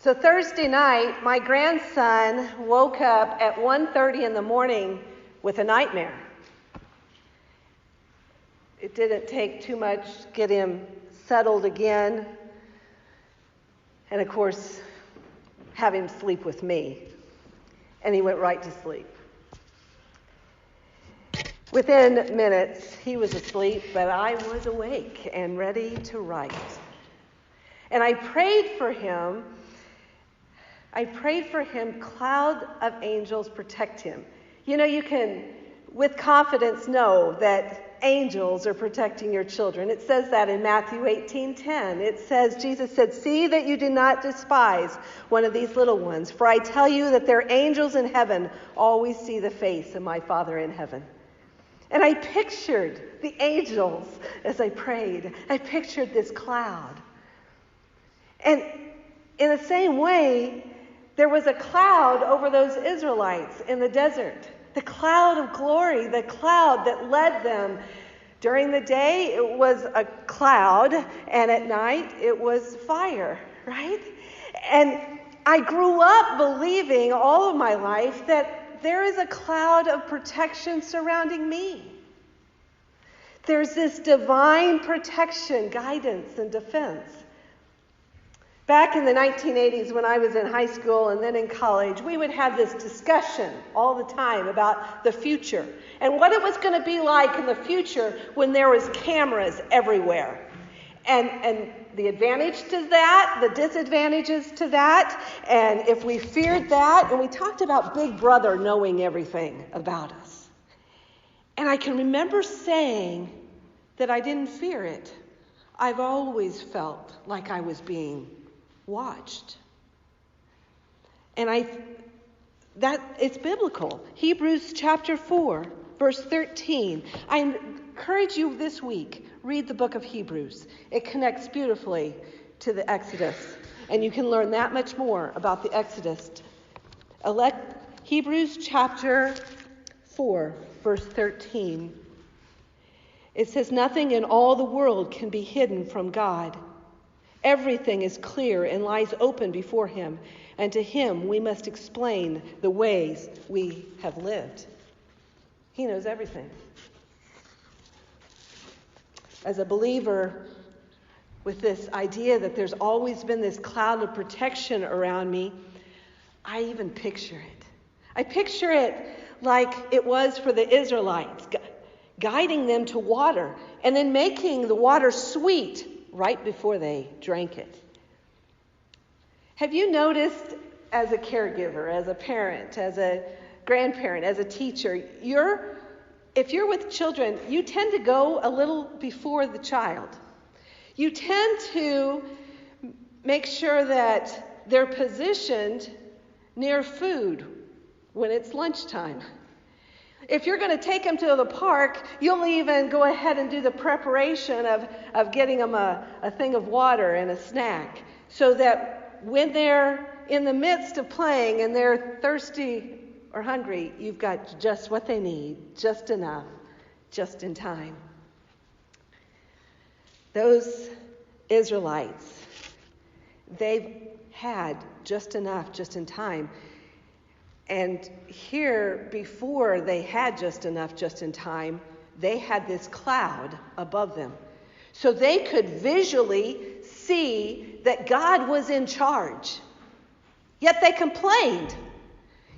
So Thursday night, my grandson woke up at 1:30 in the morning with a nightmare. It didn't take too much to get him settled again. And of course, have him sleep with me. And he went right to sleep. Within minutes, he was asleep, but I was awake and ready to write. And I prayed for him, cloud of angels protect him. You know, you can, with confidence, know that angels are protecting your children. It says that in Matthew 18:10. It says, Jesus said, "See that you do not despise one of these little ones, for I tell you that their angels in heaven always see the face of my Father in heaven." And I pictured the angels as I prayed. I pictured this cloud. And in the same way, there was a cloud over those Israelites in the desert. The cloud of glory, the cloud that led them. During the day, it was a cloud, and at night, it was fire, right? And I grew up believing all of my life that there is a cloud of protection surrounding me. There's this divine protection, guidance, and defense. Back in the 1980s when I was in high school and then in college, we would have this discussion all the time about the future and what it was going to be like in the future when there was cameras everywhere. And the advantage to that, the disadvantages to that, and if we feared that, and we talked about Big Brother knowing everything about us. And I can remember saying that I didn't fear it. I've always felt like I was being watched. And it's biblical. Hebrews chapter 4, verse 13. I encourage you this week, read the book of Hebrews. It connects beautifully to the Exodus. And you can learn that much more about the Exodus. Hebrews chapter 4, verse 13. It says, "Nothing in all the world can be hidden from God. Everything is clear and lies open before him, and to him we must explain the ways we have lived." He knows everything. As a believer with this idea that there's always been this cloud of protection around me, I even picture it. I picture it like it was for the Israelites, guiding them to water and then making the water sweet right before they drank it. Have you noticed as a caregiver, as a parent, as a grandparent, as a teacher, if you're with children, you tend to go a little before the child. You tend to make sure that they're positioned near food when it's lunchtime. If you're going to take them to the park, you'll even go ahead and do the preparation of getting them a thing of water and a snack, so that when they're in the midst of playing and they're thirsty or hungry, you've got just what they need, just enough, just in time. Those Israelites, they've had just enough, just in time. And here, before they had just enough, just in time, they had this cloud above them. So they could visually see that God was in charge. Yet they complained.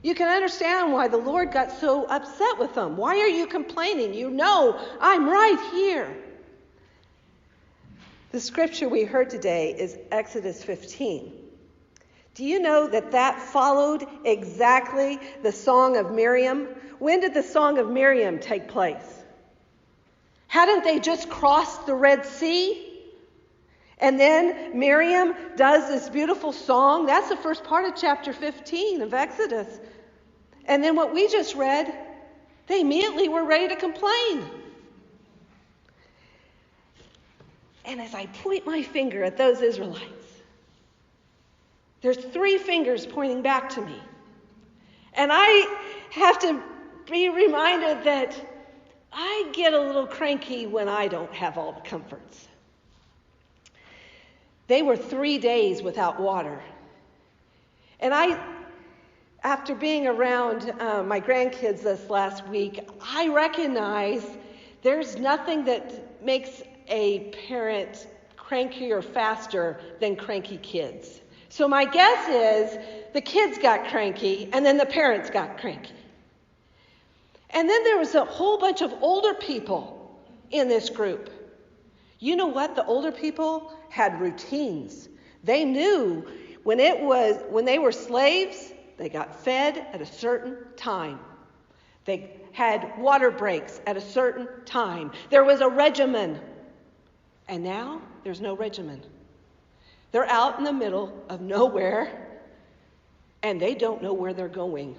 You can understand why the Lord got so upset with them. Why are you complaining? You know I'm right here. The scripture we heard today is Exodus 15. Do you know that followed exactly the Song of Miriam? When did the Song of Miriam take place? Hadn't they just crossed the Red Sea? And then Miriam does this beautiful song. That's the first part of chapter 15 of Exodus. And then what we just read, they immediately were ready to complain. And as I point my finger at those Israelites, there's 3 fingers pointing back to me. And I have to be reminded that I get a little cranky when I don't have all the comforts. They were 3 days without water. And after being around my grandkids this last week, I recognize there's nothing that makes a parent crankier faster than cranky kids. So my guess is the kids got cranky, and then the parents got cranky. And then there was a whole bunch of older people in this group. You know what? The older people had routines. They knew when they were slaves, they got fed at a certain time. They had water breaks at a certain time. There was a regimen. And now there's no regimen. They're out in the middle of nowhere, and they don't know where they're going.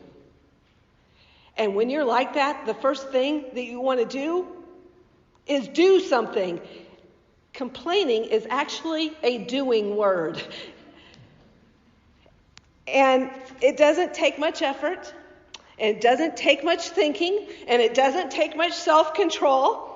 And when you're like that, the first thing that you want to do is do something. Complaining is actually a doing word. And it doesn't take much effort, and it doesn't take much thinking, and it doesn't take much self-control.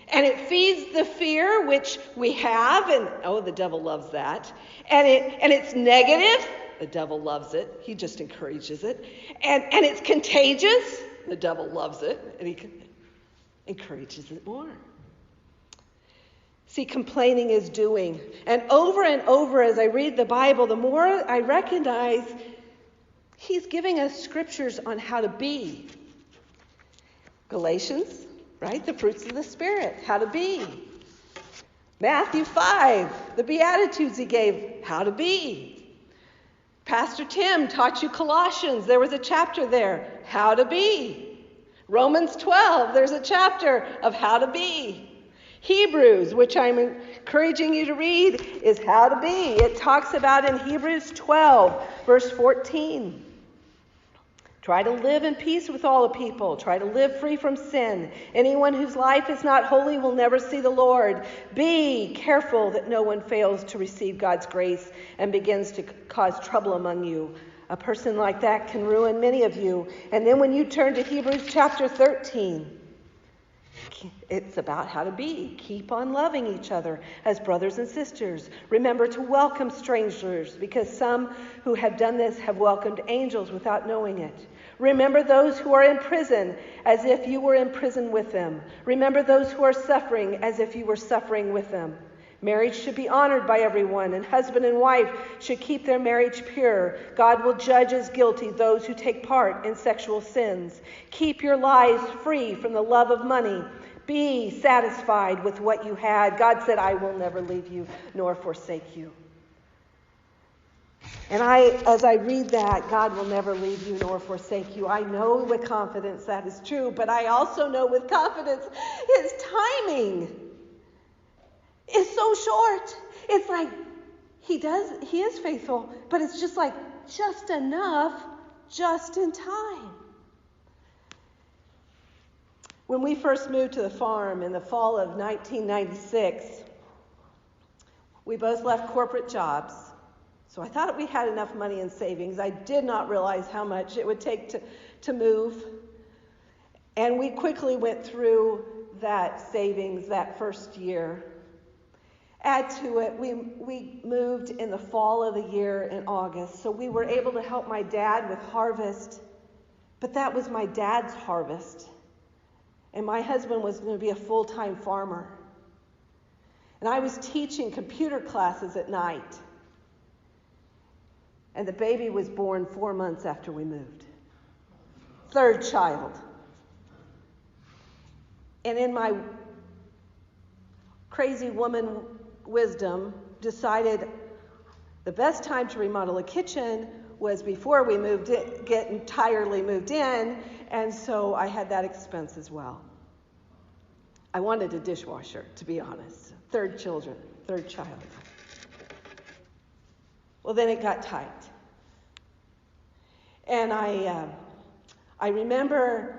And it feeds the fear which we have, and the devil loves that. And it's negative. The devil loves it. He just encourages it. And it's contagious. The devil loves it, and he encourages it more. See, complaining is doing. And over as I read the Bible, the more I recognize he's giving us scriptures on how to be. Galatians, right? The fruits of the Spirit, how to be. Matthew 5, the Beatitudes he gave, how to be. Pastor Tim taught you Colossians. There was a chapter there, how to be. Romans 12, there's a chapter of how to be. Hebrews, which I'm encouraging you to read, is how to be. It talks about in Hebrews 12, verse 14. Try to live in peace with all the people. Try to live free from sin. Anyone whose life is not holy will never see the Lord. Be careful that no one fails to receive God's grace and begins to cause trouble among you. A person like that can ruin many of you. And then when you turn to Hebrews chapter 13, it's about how to be. Keep on loving each other as brothers and sisters. Remember to welcome strangers, because some who have done this have welcomed angels without knowing it. Remember those who are in prison as if you were in prison with them. Remember those who are suffering as if you were suffering with them. Marriage should be honored by everyone, and husband and wife should keep their marriage pure. God will judge as guilty those who take part in sexual sins. Keep your lives free from the love of money. Be satisfied with what you had. God said, I will never leave you nor forsake you. And as I read that, God will never leave you nor forsake you, I know with confidence that is true, but I also know with confidence his timing is so short. It's like he is faithful, but it's just like just enough, just in time. When we first moved to the farm in the fall of 1996, we both left corporate jobs. So I thought we had enough money in savings. I did not realize how much it would take to move. And we quickly went through that savings that first year. Add to it, we moved in the fall of the year in August. So we were able to help my dad with harvest. But that was my dad's harvest. And my husband was going to be a full-time farmer. And I was teaching computer classes at night. And the baby was born 4 months after we moved. Third child. And in my crazy woman wisdom, decided the best time to remodel a kitchen was before we get entirely moved in, and so I had that expense as well. I wanted a dishwasher, to be honest. Third child. Well, then it got tight. And I remember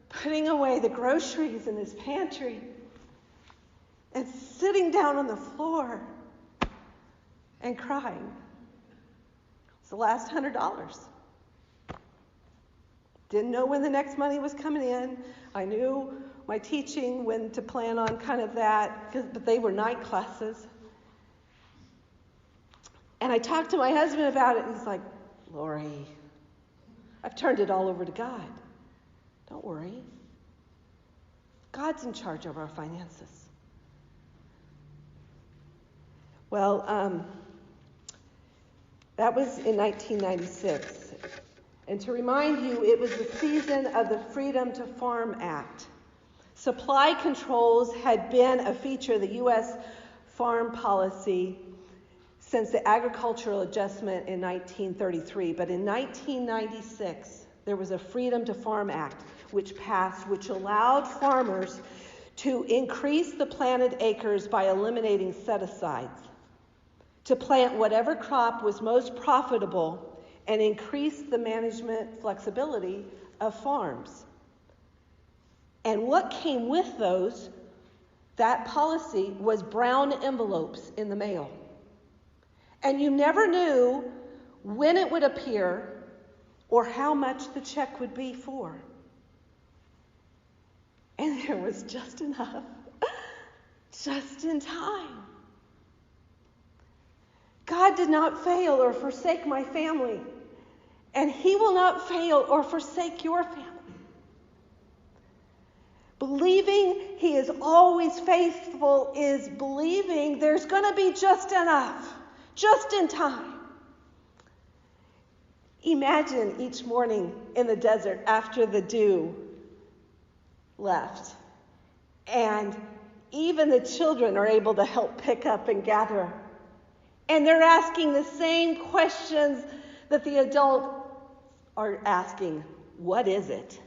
putting away the groceries in this pantry and sitting down on the floor and crying. It's the last $100. Didn't know when the next money was coming in. I knew my teaching, when to plan on kind of that, but they were night classes. And I talked to my husband about it, and he's like, Lori, I've turned it all over to God. Don't worry. God's in charge of our finances. Well, that was in 1996. And to remind you, it was the season of the Freedom to Farm Act. Supply controls had been a feature of the U.S. farm policy since the agricultural adjustment in 1933. But in 1996, there was a Freedom to Farm Act which passed, which allowed farmers to increase the planted acres by eliminating set-asides, to plant whatever crop was most profitable and increase the management flexibility of farms. And what came with that policy was brown envelopes in the mail. And you never knew when it would appear or how much the check would be for. And there was just enough, just in time. God did not fail or forsake my family, and He will not fail or forsake your family. Believing He is always faithful is believing there's going to be just enough, just in time. Imagine each morning in the desert after the dew left, and even the children are able to help pick up and gather. And they're asking the same questions that the adults are asking. What is it?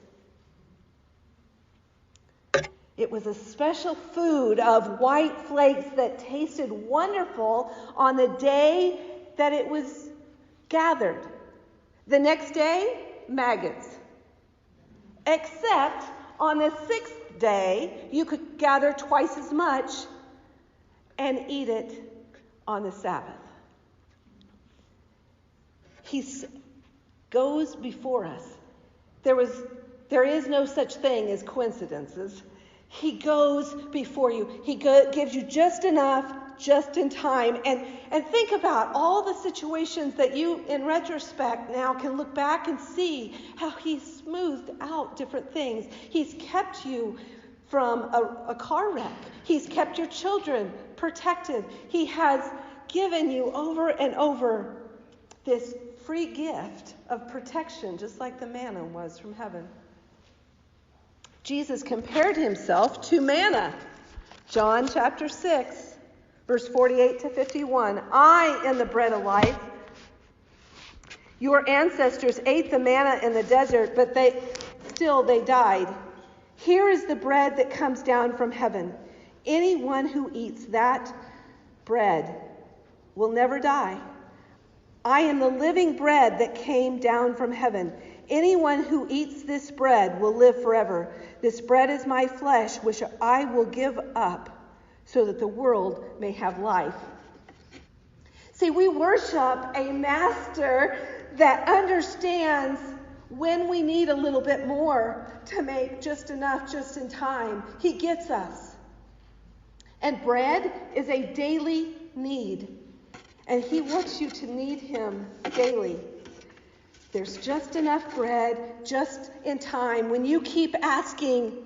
It was a special food of white flakes that tasted wonderful on the day that it was gathered. The next day, maggots. Except on the sixth day, you could gather twice as much and eat it on the Sabbath. He goes before us. There is no such thing as coincidences. He goes before you. He gives you just enough, just in time. And think about all the situations that you, in retrospect, now can look back and see how He smoothed out different things. He's kept you from a car wreck. He's kept your children protected. He has given you over and over this free gift of protection, just like the manna was from heaven. Jesus compared Himself to manna. John chapter 6, verse 48 to 51. I am the bread of life. Your ancestors ate the manna in the desert, but they died. Here is the bread that comes down from heaven. Anyone who eats that bread will never die. I am the living bread that came down from heaven. Anyone who eats this bread will live forever. This bread is my flesh, which I will give up so that the world may have life. See, we worship a master that understands when we need a little bit more to make just enough, just in time. He gets us. And bread is a daily need. And He wants you to need Him daily. There's just enough bread, just in time. When you keep asking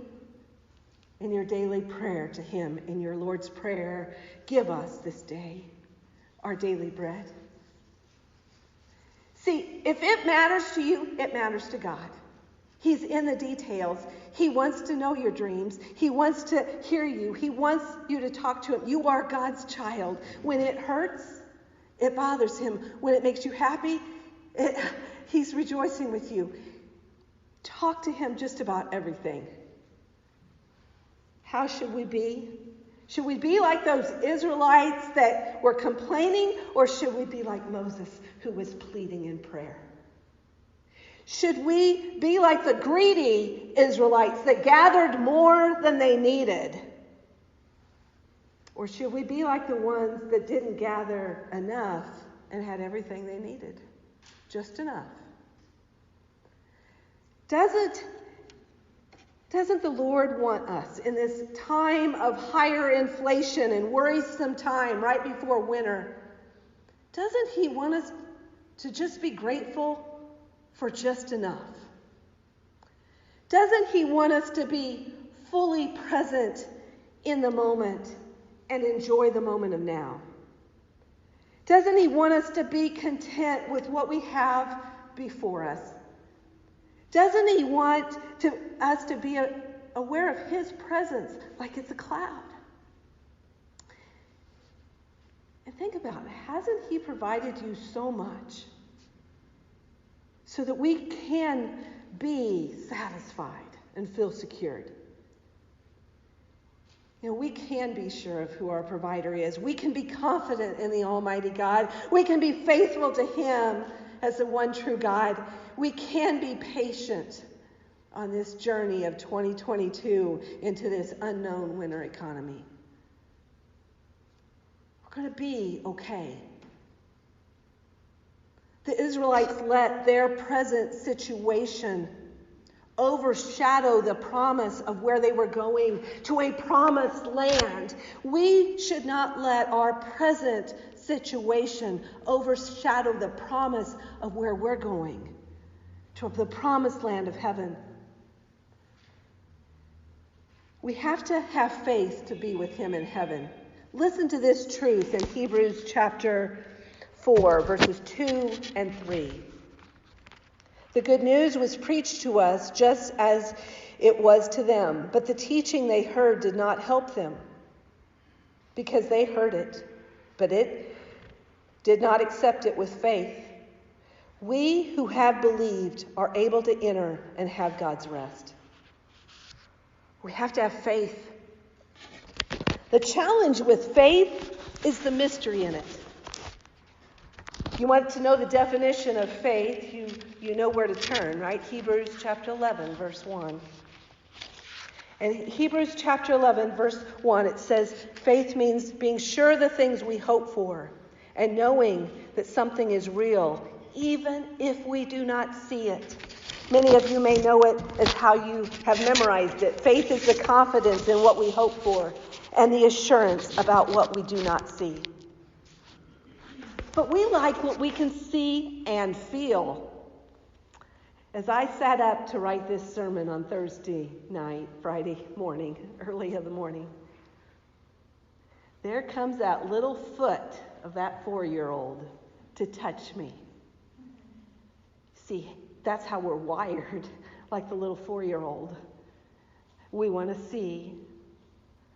in your daily prayer to Him, in your Lord's Prayer, give us this day our daily bread. See, if it matters to you, it matters to God. He's in the details. He wants to know your dreams. He wants to hear you. He wants you to talk to Him. You are God's child. When it hurts, it bothers Him. When it makes you happy, He's rejoicing with you. Talk to Him just about everything. How should we be? Should we be like those Israelites that were complaining, or should we be like Moses, who was pleading in prayer? Should we be like the greedy Israelites that gathered more than they needed? Or should we be like the ones that didn't gather enough and had everything they needed? Just enough. Doesn't the Lord want us in this time of higher inflation and worrisome time right before winter? Doesn't He want us to just be grateful for just enough? Doesn't he want us to be fully present in the moment and enjoy the moment of now? Doesn't he want us to be content with what we have before us? Doesn't he want us to be aware of his presence like it's a cloud? And think about it. Hasn't he provided you so much so that we can be satisfied and feel secured? We can be sure of who our provider is. We can be confident in the Almighty God. We can be faithful to him as the one true God. We can be patient on this journey of 2022 into this unknown winter economy. We're going to be okay. The Israelites let their present situation overshadow the promise of where they were going to a promised land. We should not let our present situation overshadow the promise of where we're going, to the promised land of heaven. We have to have faith to be with him in heaven. Listen to this truth in Hebrews chapter 4, verses 2 and 3. The good news was preached to us just as it was to them, but the teaching they heard did not help them because they heard it, but it did not accept it with faith. We who have believed are able to enter and have God's rest. We have to have faith. The challenge with faith is the mystery in it. You want to know the definition of faith, you know where to turn, right? Hebrews chapter 11, verse 1. And Hebrews chapter 11, verse 1, it says, faith means being sure of the things we hope for and knowing that something is real, even if we do not see it. Many of you may know it as how you have memorized it. Faith is the confidence in what we hope for and the assurance about what we do not see. But we like what we can see and feel. As I sat up to write this sermon on Thursday night, Friday morning, early in the morning, there comes that little foot of that 4-year-old to touch me. See, that's how we're wired, like the little 4-year-old. We want to see.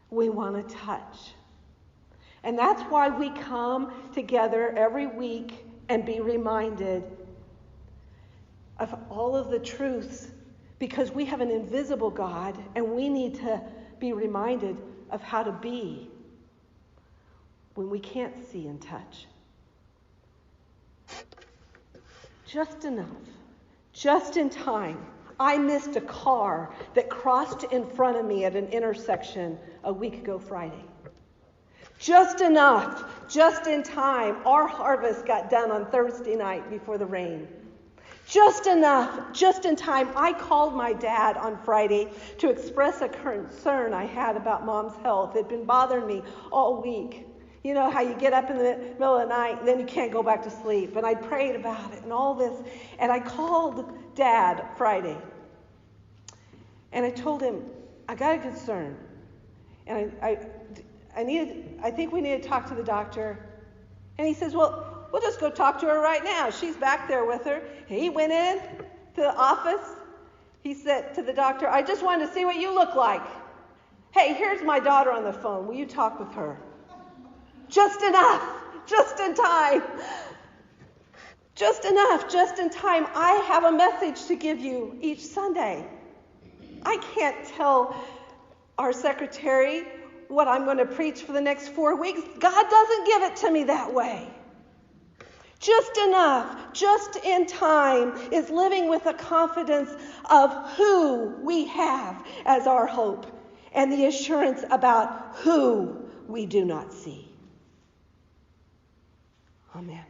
We want to touch. And that's why we come together every week and be reminded of all of the truths, because we have an invisible God and we need to be reminded of how to be when we can't see and touch. Just enough, just in time. I missed a car that crossed in front of me at an intersection a week ago Friday. Just enough, just in time. Our harvest got done on Thursday night before the rain. Just enough, just in time. I called my dad on Friday to express a concern I had about Mom's health. It had been bothering me all week. You know how you get up in the middle of the night and then you can't go back to sleep. And I prayed about it and all this. And I called Dad Friday. And I told him, I got a concern. And I think we need to talk to the doctor. And he says, well, we'll just go talk to her right now. She's back there with her. He went in to the office. He said to the doctor, I just wanted to see what you look like. Hey, here's my daughter on the phone. Will you talk with her? Just enough. Just in time. Just enough. Just in time. I have a message to give you each Sunday. I can't tell our secretary what I'm going to preach for the next 4 weeks. God doesn't give it to me that way. Just enough, just in time is living with a confidence of who we have as our hope and the assurance about who we do not see. Amen.